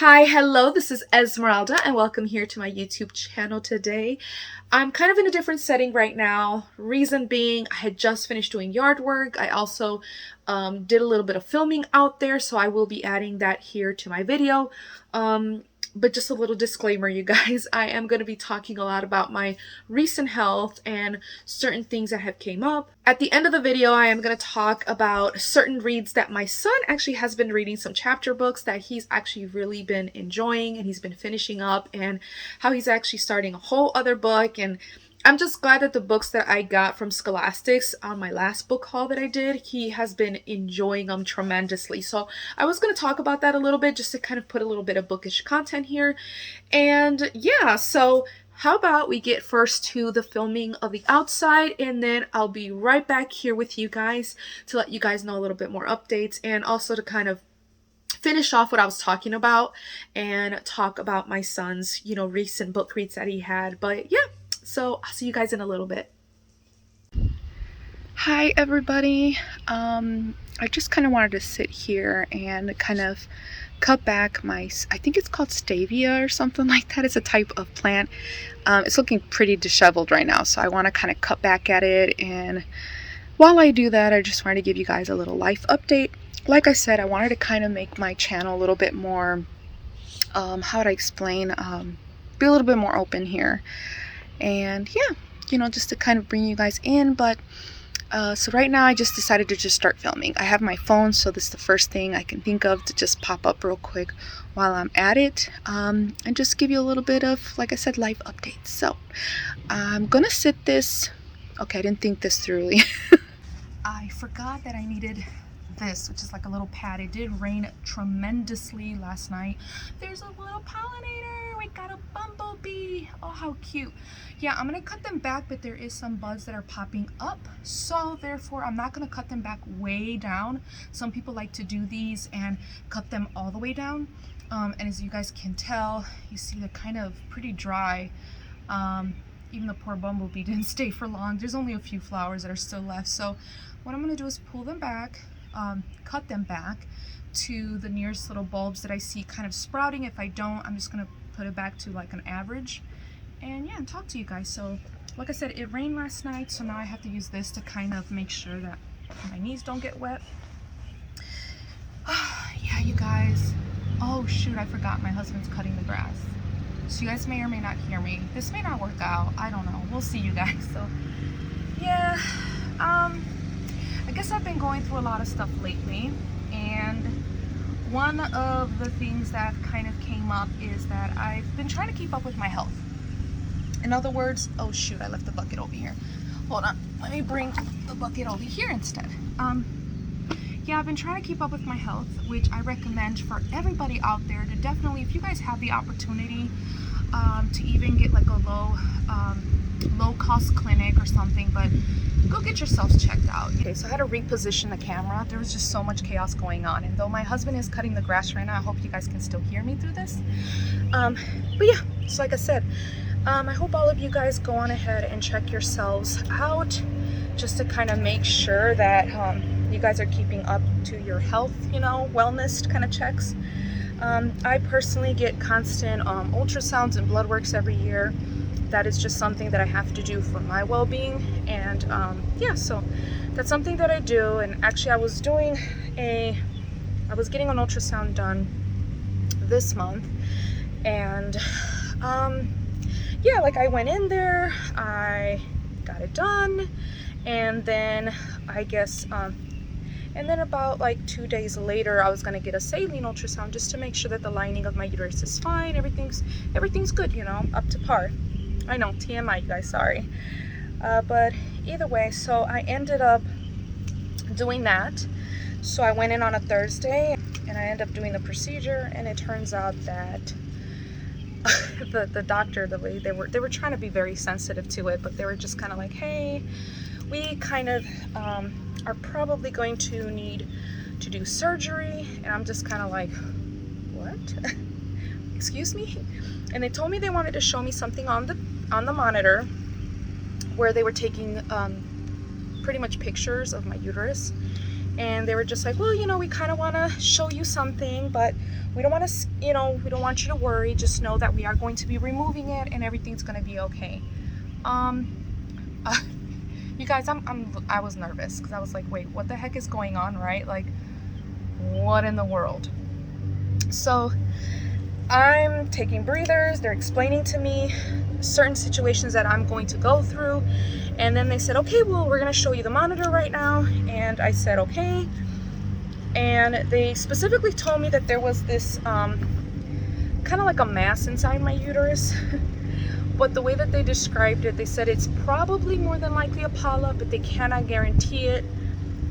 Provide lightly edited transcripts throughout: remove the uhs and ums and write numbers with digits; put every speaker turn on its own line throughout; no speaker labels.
Hi, hello, this is Esmeralda and welcome here to my YouTube channel today. I'm kind of in a different setting right now. Reason being, I had just finished doing yard work. I also did a little bit of filming out there, so I will be adding that here to my video. But just a little disclaimer, you guys, I am going to be talking a lot about my recent health and certain things that have came up. At the end of the video, I am going to talk about certain reads that my son actually has been reading, some chapter books that he's actually really been enjoying and he's been finishing up, and how he's actually starting a whole other book. And I'm just glad that the books that I got from Scholastics on my last book haul that I did, he has been enjoying them tremendously. So I was going to talk about that a little bit just to kind of put a little bit of bookish content here. And yeah, so how about we get first to the filming of the outside, and then I'll be right back here with you guys to let you guys know a little bit more updates, and also to kind of finish off what I was talking about and talk about my son's, recent book reads that he had. But yeah. So I'll see you guys in a little bit. Hi everybody. I just kind of wanted to sit here and kind of cut back my, I think it's called stevia or something like that. It's a type of plant. It's looking pretty disheveled right now, so I want to kind of cut back at it. And while I do that, I just wanted to give you guys a little life update. Like I said, I wanted to kind of make my channel a little bit more, how would I explain, be a little bit more open here. And yeah, just to kind of bring you guys in. But so right now I just decided to just start filming. I have my phone, so this is the first thing I can think of to just pop up real quick while I'm at it, and just give you a little bit of, like I said, life updates. So I'm gonna sit this. Okay, I didn't think this through. I forgot that I needed this, which is like a little pad. It did rain tremendously last night. There's a little pollinator. We got a bumblebee. Oh, how cute. Yeah, I'm gonna cut them back, but there is some buds that are popping up, so therefore I'm not gonna cut them back way down. Some people like to do these and cut them all the way down, and as you guys can tell, you see they're kind of pretty dry. Even the poor bumblebee didn't stay for long. There's only a few flowers that are still left. So what I'm gonna do is pull them back, cut them back to the nearest little bulbs that I see kind of sprouting. If I don't, I'm just gonna put it back to like an average, and yeah, and talk to you guys. So like I said, it rained last night, so now I have to use this to kind of make sure that my knees don't get wet. Yeah, you guys. Oh shoot, I forgot my husband's cutting the grass, so you guys may or may not hear me. This may not work out, I don't know, we'll see, you guys. So yeah, I guess I've been going through a lot of stuff lately, and one of the things that kind of came up is that I've been trying to keep up with my health. In other words, oh shoot, I left the bucket over here. Hold on, let me bring the bucket over here instead. Yeah, I've been trying to keep up with my health, which I recommend for everybody out there to definitely, if you guys have the opportunity to even get like a low cost clinic or something, but go get yourselves checked out. Okay, so I had to reposition the camera. There was just so much chaos going on, and though my husband is cutting the grass right now, I hope you guys can still hear me through this. But yeah, so like I said, I hope all of you guys go on ahead and check yourselves out, just to kind of make sure that you guys are keeping up to your health, wellness kind of checks. I personally get constant ultrasounds and blood works every year. That is just something that I have to do for my well-being, and yeah, so that's something that I do. And actually I was getting an ultrasound done this month, and yeah, like I went in there, I got it done, and then I guess and then about like 2 days later I was gonna get a saline ultrasound just to make sure that the lining of my uterus is fine, everything's good, up to par. I know, TMI, you guys, sorry. But either way, so I ended up doing that. So I went in on a Thursday and I ended up doing the procedure, and it turns out that the doctor, the lady, they were trying to be very sensitive to it, but they were just kind of like, hey, we kind of are probably going to need to do surgery. And I'm just kind of like, what? Excuse me? And they told me they wanted to show me something on the monitor where they were taking pretty much pictures of my uterus, and they were just like, well, you know, we kind of want to show you something, but we don't want to, you know, we don't want you to worry. Just know that we are going to be removing it and everything's going to be okay. You guys, I was nervous because I was like, wait, what the heck is going on, right? Like, what in the world? So I'm taking breathers. They're explaining to me certain situations that I'm going to go through. And then they said, okay, well, we're going to show you the monitor right now. And I said, okay. And they specifically told me that there was this kind of like a mass inside my uterus. But the way that they described it, they said it's probably more than likely a polyp, but they cannot guarantee it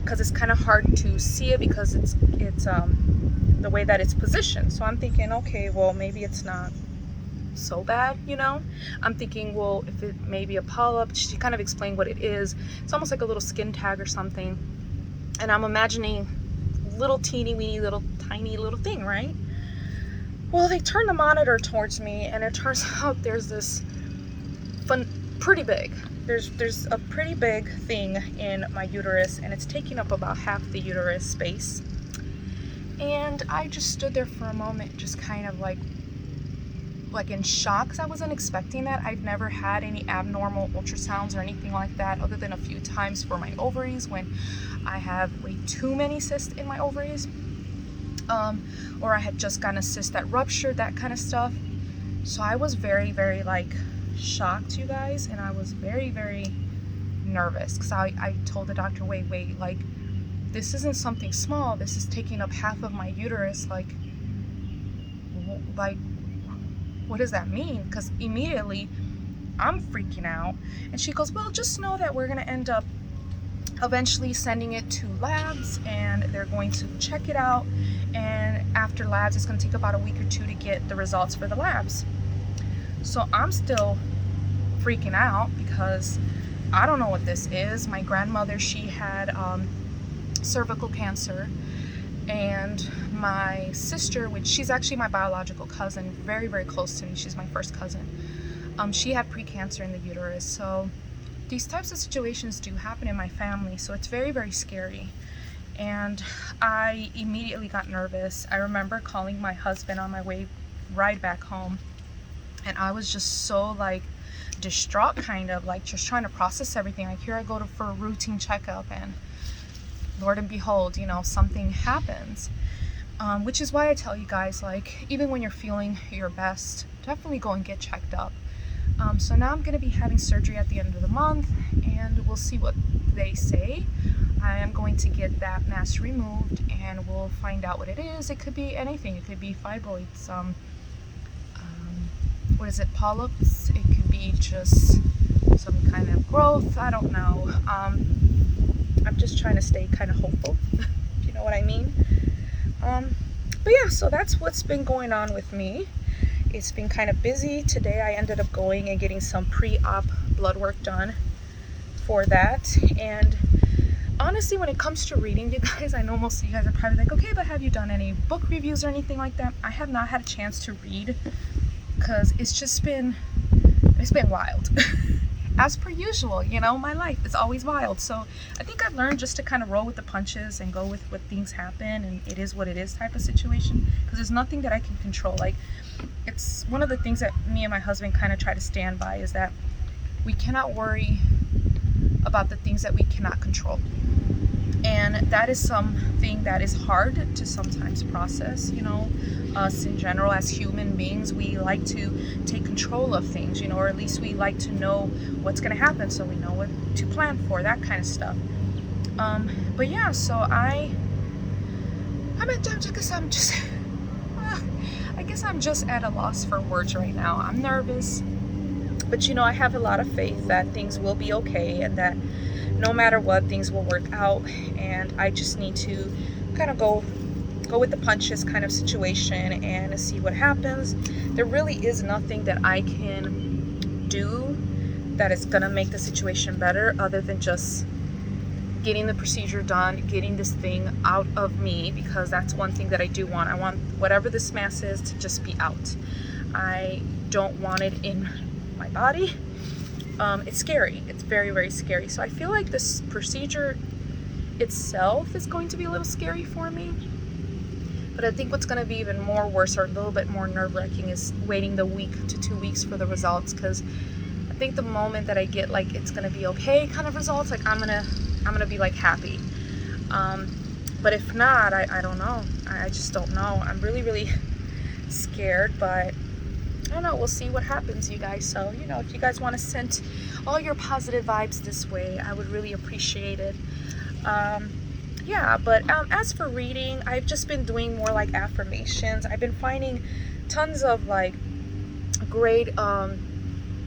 because it's kind of hard to see it because it's the way that it's positioned. So I'm thinking, okay, well, maybe it's not so bad, you know. I'm thinking, well, if it may be a polyp, she kind of explained what it is. It's almost like a little skin tag or something. And I'm imagining little teeny weeny little tiny little thing, right? Well, they turned the monitor towards me, and it turns out there's this pretty big. There's a pretty big thing in my uterus, and it's taking up about half the uterus space. And I just stood there for a moment, just kind of like in shock, because I wasn't expecting that. I've never had any abnormal ultrasounds or anything like that, other than a few times for my ovaries when I have way too many cysts in my ovaries. Or I had just gotten a cyst that ruptured, that kind of stuff. So I was very, very like shocked, you guys, and I was very, very nervous because I told the doctor, wait, like this isn't something small. This is taking up half of my uterus. Like what does that mean? Because immediately I'm freaking out, and she goes, well, just know that we're gonna end up eventually sending it to labs, and they're going to check it out, and after labs it's going to take about a week or two to get the results for the labs. So I'm still freaking out because I don't know what this is. My grandmother, she had cervical cancer, and my sister, which she's actually my biological cousin, very, very close to me, she's my first cousin, she had precancer in the uterus. So these types of situations do happen in my family, so it's very, very scary. And I immediately got nervous. I remember calling my husband on my ride back home, and I was just so like distraught, kind of like just trying to process everything. Like, here I go for a routine checkup, and Lord and behold, you know, something happens. Which is why I tell you guys, like, even when you're feeling your best, definitely go and get checked up. So now I'm going to be having surgery at the end of the month, and we'll see what they say. I am going to get that mass removed, and we'll find out what it is. It could be anything. It could be fibroids, what is it, polyps. It could be just some kind of growth. I don't know. I'm just trying to stay kind of hopeful, if you know what I mean. But yeah, so that's what's been going on with me. It's been kind of busy. Today I ended up going and getting some pre-op blood work done for that. And honestly, when it comes to reading, you guys, I know most of you guys are probably like, okay, but have you done any book reviews or anything like that? I have not had a chance to read because it's been wild. As per usual, you know, my life is always wild. So I think I've learned just to kind of roll with the punches and go with what things happen, and it is what it is type of situation, because there's nothing that I can control. Like, it's one of the things that me and my husband kind of try to stand by, is that we cannot worry about the things that we cannot control. And that is something that is hard to sometimes process, you know. Us in general as human beings, we like to take control of things, you know, or at least we like to know what's going to happen so we know what to plan for, that kind of stuff. But yeah, so I guess I'm just at a loss for words right now. I'm nervous, but you know, I have a lot of faith that things will be okay, and that no matter what, things will work out. And I just need to kind of go with the punches kind of situation and see what happens. There really is nothing that I can do that is gonna make the situation better, other than just getting the procedure done, getting this thing out of me, because that's one thing that I do want. I want whatever this mass is to just be out. I don't want it in my body. It's scary. It's very, very scary. So I feel like this procedure itself is going to be a little scary for me. But I think what's going to be even more worse or a little bit more nerve-wracking is waiting the week to 2 weeks for the results, because I think the moment that I get like it's going to be okay kind of results, like I'm gonna be like happy. But if not, I don't know. I just don't know. I'm really scared, but I don't know. We'll see what happens, you guys. So, you know, if you guys want to send all your positive vibes this way, I would really appreciate it. Yeah, but as for reading, I've just been doing more like affirmations. I've been finding tons of like great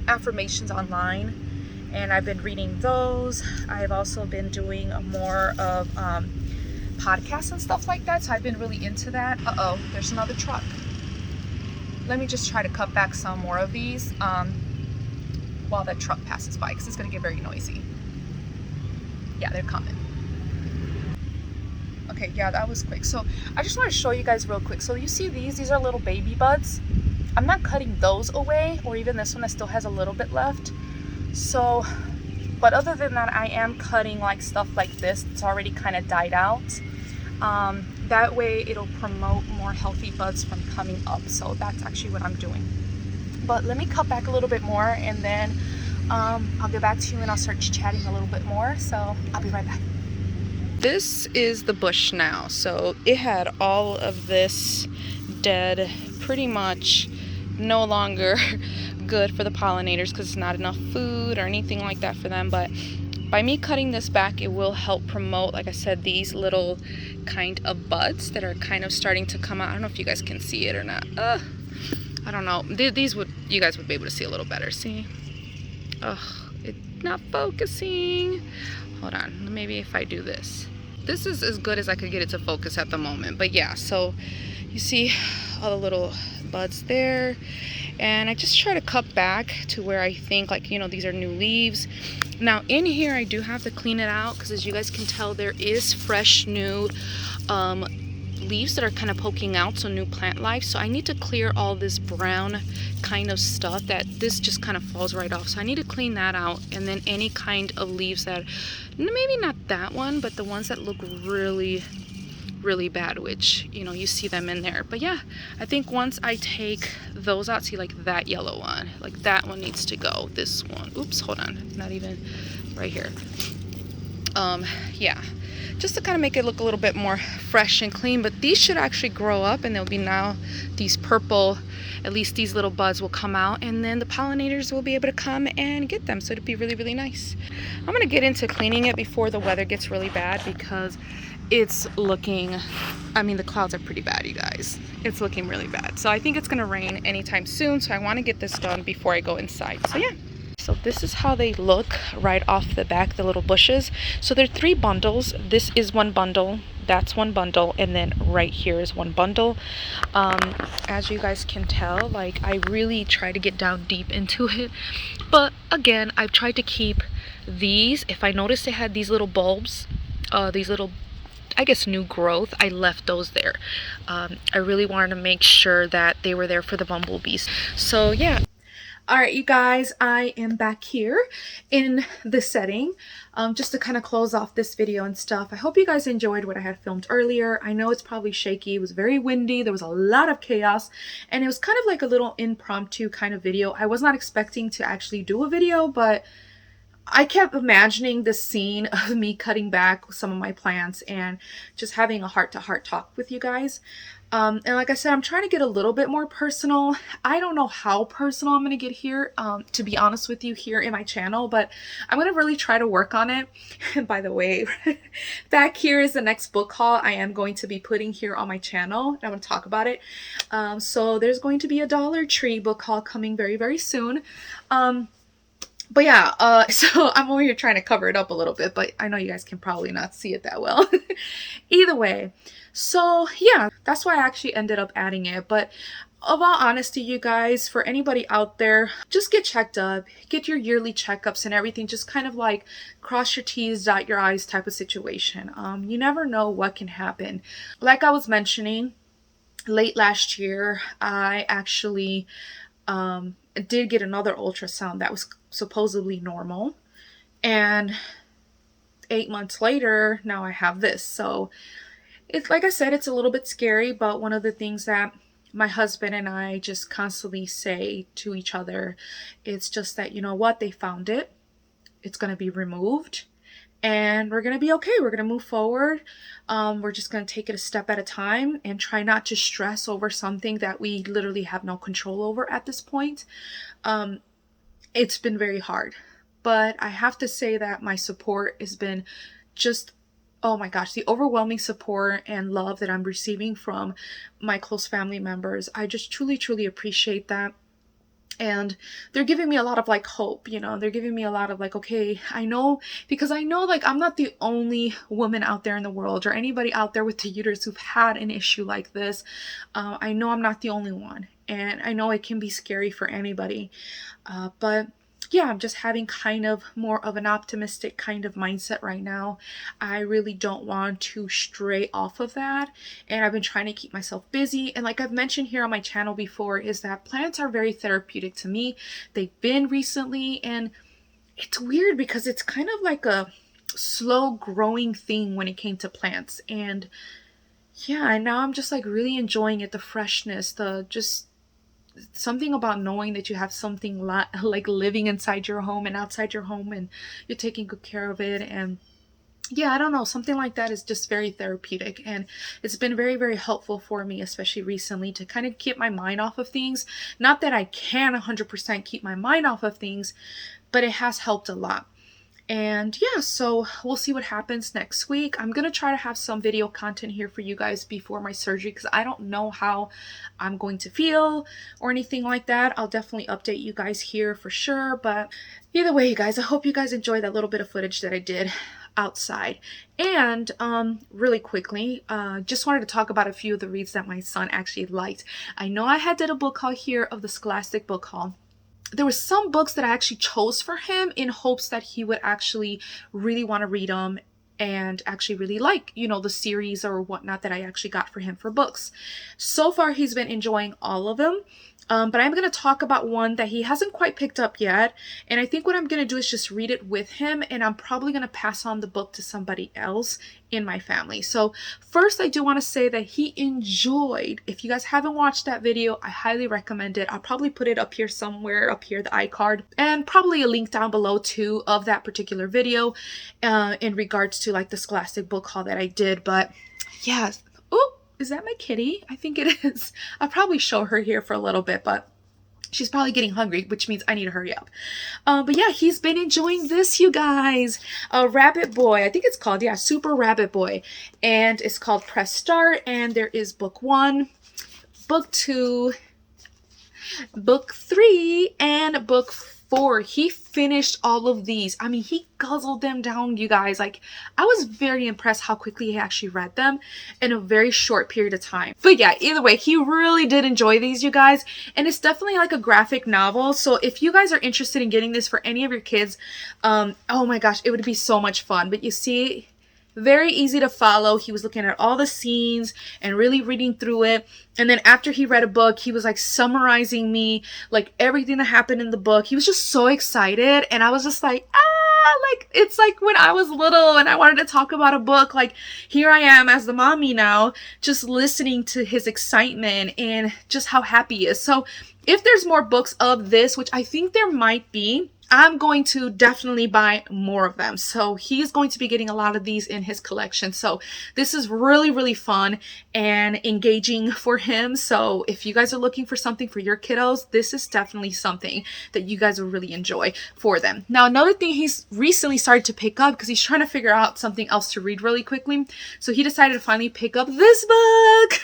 affirmations online, and I've been reading those. I've also been doing more of podcasts and stuff like that, so I've been really into that. Uh-oh, there's another truck. Let me just try to cut back some more of these while that truck passes by, because it's going to get very noisy. Yeah, they're coming. Okay, yeah, that was quick. So I just want to show you guys real quick. So you see these are little baby buds. I'm not cutting those away, or even this one that still has a little bit left. So, but other than that, I am cutting like stuff like this. It's already kind of died out. That way it'll promote more healthy buds from coming up. So that's actually what I'm doing. But let me cut back a little bit more, and then I'll get back to you and I'll start chatting a little bit more. So I'll be right back. This is the bush now. So it had all of this dead, pretty much no longer good for the pollinators because it's not enough food or anything like that for them. But by me cutting this back, it will help promote, like I said, these little kind of buds that are kind of starting to come out. I don't know if you guys can see it or not. I don't know. These would, you guys would be able to see a little better. See? Ugh, it's not focusing. Hold on. Maybe if I do this. This is as good as I could get it to focus at the moment. But yeah, so you see all the little buds there. And I just try to cut back to where I think, like, you know, these are new leaves. Now in here I do have to clean it out, because as you guys can tell, there is fresh new leaves that are kind of poking out, so new plant life. So I need to clear all this brown kind of stuff that this just kind of falls right off. So I need to clean that out, and then any kind of leaves that, maybe not that one, but the ones that look really bad, which, you know, you see them in there. But yeah, I think once I take those out, see, like that yellow one, like that one needs to go. This one, oops, hold on, not even right here. Yeah, just to kind of make it look a little bit more fresh and clean. But these should actually grow up, and there'll be now these purple, at least these little buds will come out, and then the pollinators will be able to come and get them. So it'd be really nice. I'm gonna get into cleaning it before the weather gets really bad, because it's looking, I mean, the clouds are pretty bad, you guys. It's looking really bad. So I think it's gonna rain anytime soon, so I want to get this done before I go inside. So yeah. So this is how they look right off the back, the little bushes. So there are 3 bundles. This is one bundle, that's one bundle, and then right here is one bundle. As you guys can tell, like, I really try to get down deep into it. But again, I've tried to keep these. If I noticed they had these little bulbs, these little, I guess, new growth, I left those there. I really wanted to make sure that they were there for the bumblebees. So yeah. All right, you guys, I am back here in the setting, just to kind of close off this video and stuff. I hope you guys enjoyed what I had filmed earlier. I know it's probably shaky. It was very windy. There was a lot of chaos, and it was kind of like a little impromptu kind of video. I was not expecting to actually do a video, but I kept imagining this scene of me cutting back some of my plants and just having a heart-to-heart talk with you guys. And like I said, I'm trying to get a little bit more personal. I don't know how personal I'm going to get here, to be honest with you, here in my channel, but I'm going to really try to work on it. And by the way, back here is the next book haul I am going to be putting here on my channel. I'm going to talk about it. So there's going to be a Dollar Tree book haul coming very soon. But yeah, so I'm over here trying to cover it up a little bit, but I know you guys can probably not see it that well. Either way, so yeah, that's why I actually ended up adding it. But of all honesty, you guys, for anybody out there, just get checked up, get your yearly checkups and everything. Just kind of like cross your T's, dot your I's type of situation. You never know what can happen. Like I was mentioning, late last year, I actually did get another ultrasound that was supposedly normal, and 8 months later, now I have this. So it's like I said, it's a little bit scary, but one of the things that my husband and I just constantly say to each other, it's just that, you know what, they found it. It's going to be removed and we're going to be okay. We're going to move forward. We're just going to take it a step at a time and try not to stress over something that we literally have no control over at this point. It's been very hard, but I have to say that my support has been just, oh my gosh, the overwhelming support and love that I'm receiving from my close family members. I just truly, truly appreciate that. And they're giving me a lot of like hope, you know, they're giving me a lot of like, okay, I know, because I know like I'm not the only woman out there in the world or anybody out there with the uterus who've had an issue like this. I know I'm not the only one, and I know it can be scary for anybody. But yeah, I'm just having kind of more of an optimistic kind of mindset right now. I really don't want to stray off of that. And I've been trying to keep myself busy. And like I've mentioned here on my channel before, is that plants are very therapeutic to me. They've been recently, and it's weird because it's kind of like a slow growing thing when it came to plants. And yeah, and now I'm just like really enjoying it, the freshness, the just something about knowing that you have something like living inside your home and outside your home, and you're taking good care of it. And yeah, I don't know, something like that is just very therapeutic, and it's been very, very helpful for me, especially recently, to kind of keep my mind off of things. Not that I can 100% keep my mind off of things, but it has helped a lot. And yeah, so we'll see what happens next week. I'm going to try to have some video content here for you guys before my surgery, because I don't know how I'm going to feel or anything like that. I'll definitely update you guys here for sure. But either way, you guys, I hope you guys enjoyed that little bit of footage that I did outside. And really quickly, just wanted to talk about a few of the reads that my son actually liked. I know I had did a book haul here of the Scholastic book haul. There were some books that I actually chose for him in hopes that he would actually really want to read them and actually really like, you know, the series or whatnot that I actually got for him for books. So far, he's been enjoying all of them. But I'm going to talk about one that he hasn't quite picked up yet. And I think what I'm going to do is just read it with him. And I'm probably going to pass on the book to somebody else in my family. So first, I do want to say that he enjoyed, if you guys haven't watched that video, I highly recommend it. I'll probably put it up here somewhere, up here, the iCard, and probably a link down below too of that particular video in regards to like the Scholastic book haul that I did. But yeah. Oh, is that my kitty? I think it is. I'll probably show her here for a little bit, but she's probably getting hungry, which means I need to hurry up. But yeah, he's been enjoying this, you guys. Rabbit Boy, I think it's called, yeah, Super Rabbit Boy. And it's called Press Start, and there is book 1, book 2, book 3, and book 4. He finished all of these. I mean, he guzzled them down, you guys. Like, I was very impressed how quickly he actually read them in a very short period of time. But yeah, either way, he really did enjoy these, you guys. And it's definitely like a graphic novel. So if you guys are interested in getting this for any of your kids, oh my gosh, it would be so much fun. But you see, very easy to follow. He was looking at all the scenes and really reading through it. And then after he read a book, he was like summarizing me, like everything that happened in the book. He was just so excited. And I was just like, like it's like when I was little and I wanted to talk about a book. Like, here I am as the mommy now, just listening to his excitement and just how happy he is. So if there's more books of this, which I think there might be, I'm going to definitely buy more of them. So he's going to be getting a lot of these in his collection. So this is really, really fun and engaging for him. So if you guys are looking for something for your kiddos, this is definitely something that you guys will really enjoy for them. Now, another thing he's recently started to pick up, because he's trying to figure out something else to read really quickly. So he decided to finally pick up this book.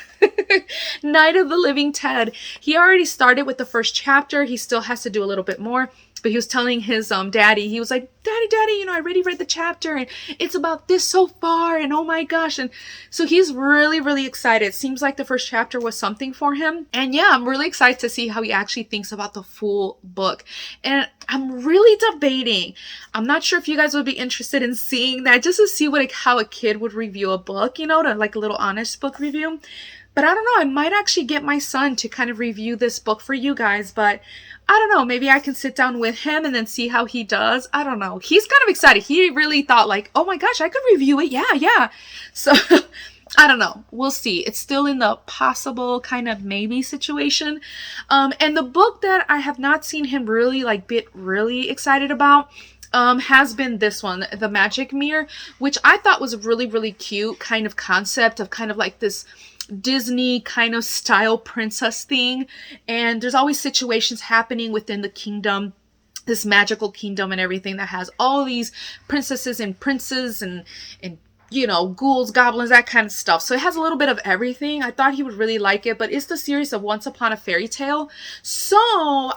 Night of the Living Ted. He already started with the first chapter. He still has to do a little bit more. But he was telling his daddy, he was like, Daddy, you know, I already read the chapter and it's about this so far and oh my gosh. And so he's really, really excited. It seems like the first chapter was something for him. And yeah, I'm really excited to see how he actually thinks about the full book. And I'm really debating. I'm not sure if you guys would be interested in seeing that, just to see what, like, how a kid would review a book, you know, to like a little honest book review. But I don't know, I might actually get my son to kind of review this book for you guys, but I don't know, maybe I can sit down with him and then see how he does. I don't know. He's kind of excited. He really thought like, oh my gosh, I could review it. Yeah. So I don't know. We'll see. It's still in the possible kind of maybe situation. And the book that I have not seen him really like get really excited about has been this one, The Magic Mirror, which I thought was a really, really cute kind of concept of kind of like this Disney kind of style princess thing. And there's always situations happening within the kingdom, this magical kingdom and everything that has all these princesses and princes and you know, ghouls, goblins, that kind of stuff. So it has a little bit of everything. I thought he would really like it, but it's the series of Once Upon a Fairy Tale. So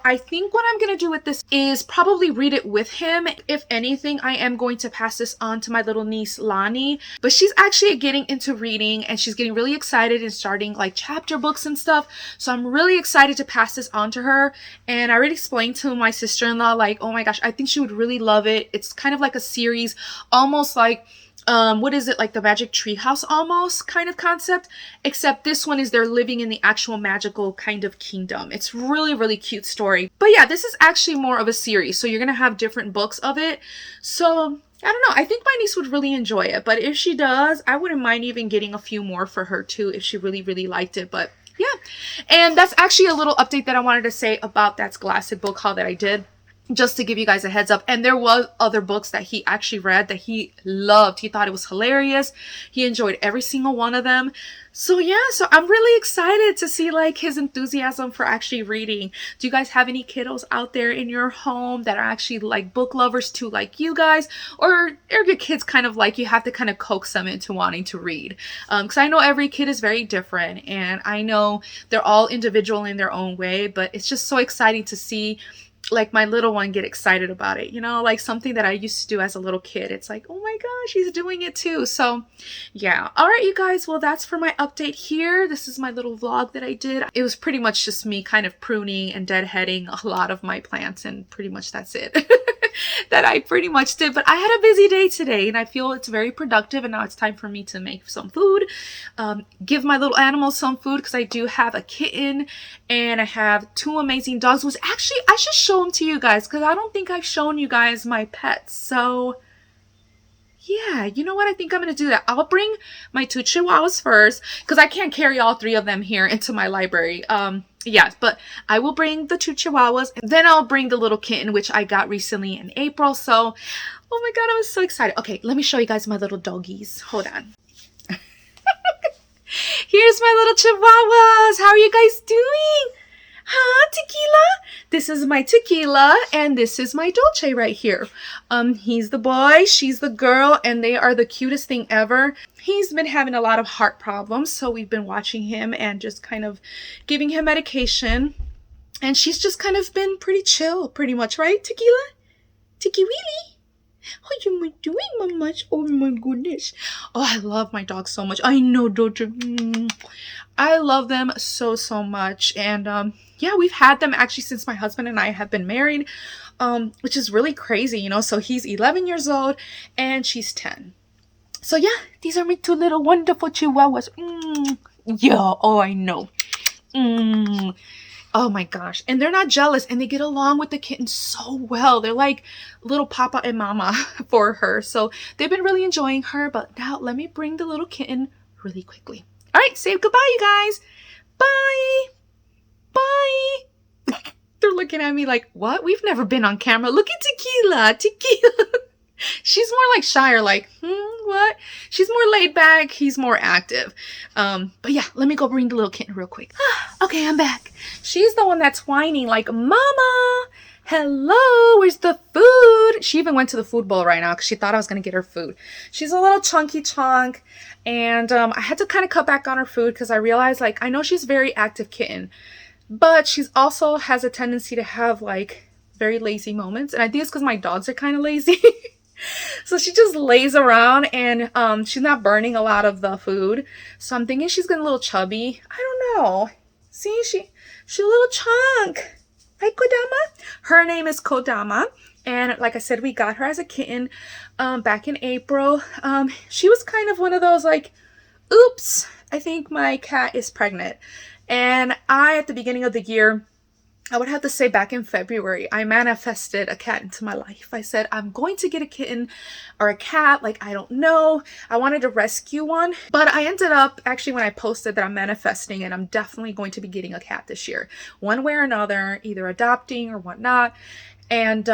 I think what I'm going to do with this is probably read it with him. If anything, I am going to pass this on to my little niece, Lonnie. But she's actually getting into reading and she's getting really excited and starting like chapter books and stuff. So I'm really excited to pass this on to her. And I already explained to my sister-in-law, like, oh my gosh, I think she would really love it. It's kind of like a series, almost like what is it, like the Magic Treehouse almost kind of concept, except this one is they're living in the actual magical kind of kingdom. It's really, really cute story. But yeah, this is actually more of a series, so you're gonna have different books of it. So I don't know, I think my niece would really enjoy it, but if she does, I wouldn't mind even getting a few more for her too if she really, really liked it. But yeah, and that's actually a little update that I wanted to say about that Scholastic book haul that I did, just to give you guys a heads up. And there was other books that he actually read that he loved. He thought it was hilarious. He enjoyed every single one of them. So yeah, so I'm really excited to see like his enthusiasm for actually reading. Do you guys have any kiddos out there in your home that are actually like book lovers too, like you guys? Or are your kids kind of like you have to kind of coax them into wanting to read? Because I know every kid is very different and I know they're all individual in their own way, but it's just so exciting to see like my little one get excited about it, you know, like something that I used to do as a little kid. It's like, oh my gosh, he's doing it too. So yeah. All right, you guys. Well, that's for my update here. This is my little vlog that I did. It was pretty much just me kind of pruning and deadheading a lot of my plants, and pretty much that's it. That I pretty much did. But I had a busy day today and I feel it's very productive, and now it's time for me to make some food, give my little animals some food, because I do have a kitten and I have two amazing dogs, which actually I should show them to you guys because I don't think I've shown you guys my pets. So yeah, you know what? I think I'm going to do that. I'll bring my two chihuahuas first because I can't carry all three of them here into my library. Yeah, but I will bring the two chihuahuas, and then I'll bring the little kitten, which I got recently in April. So, oh my God, I was so excited. Okay, let me show you guys my little doggies. Hold on. Here's my little chihuahuas. How are you guys doing? Huh, Tequila? This is my Tequila, and this is my Dolce right here. He's the boy, she's the girl, and they are the cutest thing ever. He's been having a lot of heart problems, so we've been watching him and just kind of giving him medication. And she's just kind of been pretty chill, pretty much, right, Tequila? Tiki Willy? How you doing, Mama? Oh my goodness. Oh, I love my dogs so much. I know, Dolce. I love them so, so much. And yeah, we've had them actually since my husband and I have been married, which is really crazy, you know. So he's 11 years old and she's 10. So yeah, these are my two little wonderful chihuahuas. Yeah, oh, I know. Oh my gosh. And they're not jealous, and they get along with the kitten so well. They're like little papa and mama for her. So they've been really enjoying her. But now let me bring the little kitten really quickly. All right, say goodbye, you guys. Bye. Bye. They're looking at me like, what? We've never been on camera. Look at Tequila. Tequila. She's more like shy, or like, what? She's more laid back. He's more active. But yeah, let me go bring the little kitten real quick. Okay, I'm back. She's the one that's whining like, Mama, hello, where's the food? She even went to the food bowl right now because she thought I was going to get her food. She's a little chunky chunk. And I had to kind of cut back on her food because I realized, like, I know she's a very active kitten, but she's also has a tendency to have like very lazy moments. And I think it's because my dogs are kind of lazy. So she just lays around, and she's not burning a lot of the food. So I'm thinking she's getting a little chubby. I don't know. See, she's a little chunk. Right, Kodama? Her name is Kodama. And like I said, we got her as a kitten back in April. She was kind of one of those like, oops, I think my cat is pregnant. And at the beginning of the year, I would have to say back in February, I manifested a cat into my life. I said, I'm going to get a kitten or a cat. Like, I don't know. I wanted to rescue one. But I ended up, actually, when I posted that I'm manifesting and I'm definitely going to be getting a cat this year, one way or another, either adopting or whatnot. And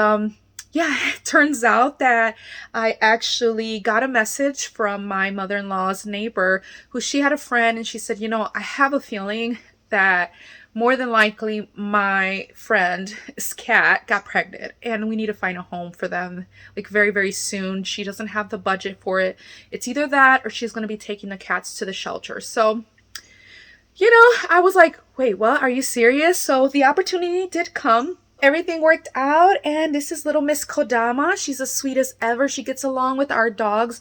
yeah, it turns out that I actually got a message from my mother-in-law's neighbor, who she had a friend, and she said, you know, I have a feeling that more than likely my friend's cat got pregnant and we need to find a home for them, like very, very soon. She doesn't have the budget for it. It's either that or she's going to be taking the cats to the shelter. So, you know, I was like, wait, what? Are you serious? So the opportunity did come. Everything worked out, and this is little Miss Kodama. She's as sweet as ever. She gets along with our dogs.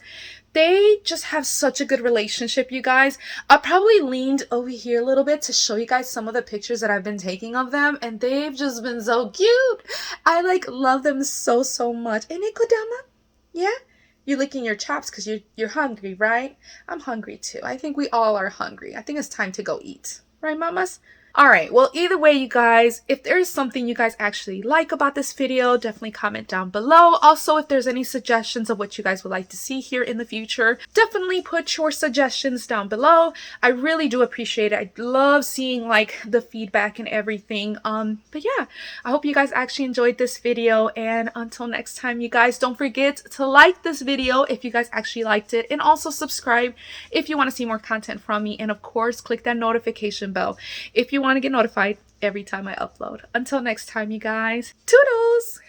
They just have such a good relationship, you guys. I probably leaned over here a little bit to show you guys some of the pictures that I've been taking of them, and they've just been so cute. I like love them so, so much. And hey, Kodama? Yeah? You're licking your chops because you're hungry, right? I'm hungry too. I think we all are hungry. I think it's time to go eat. Right, mamas? All right, well, either way, you guys, if there's something you guys actually like about this video, definitely comment down below. Also, if there's any suggestions of what you guys would like to see here in the future, definitely put your suggestions down below. I really do appreciate it. I love seeing like the feedback and everything. But yeah, I hope you guys actually enjoyed this video, and until next time, you guys, don't forget to like this video if you guys actually liked it, and also subscribe if you want to see more content from me, and of course, click that notification bell if you want to get notified every time I upload. Until next time, you guys, toodles!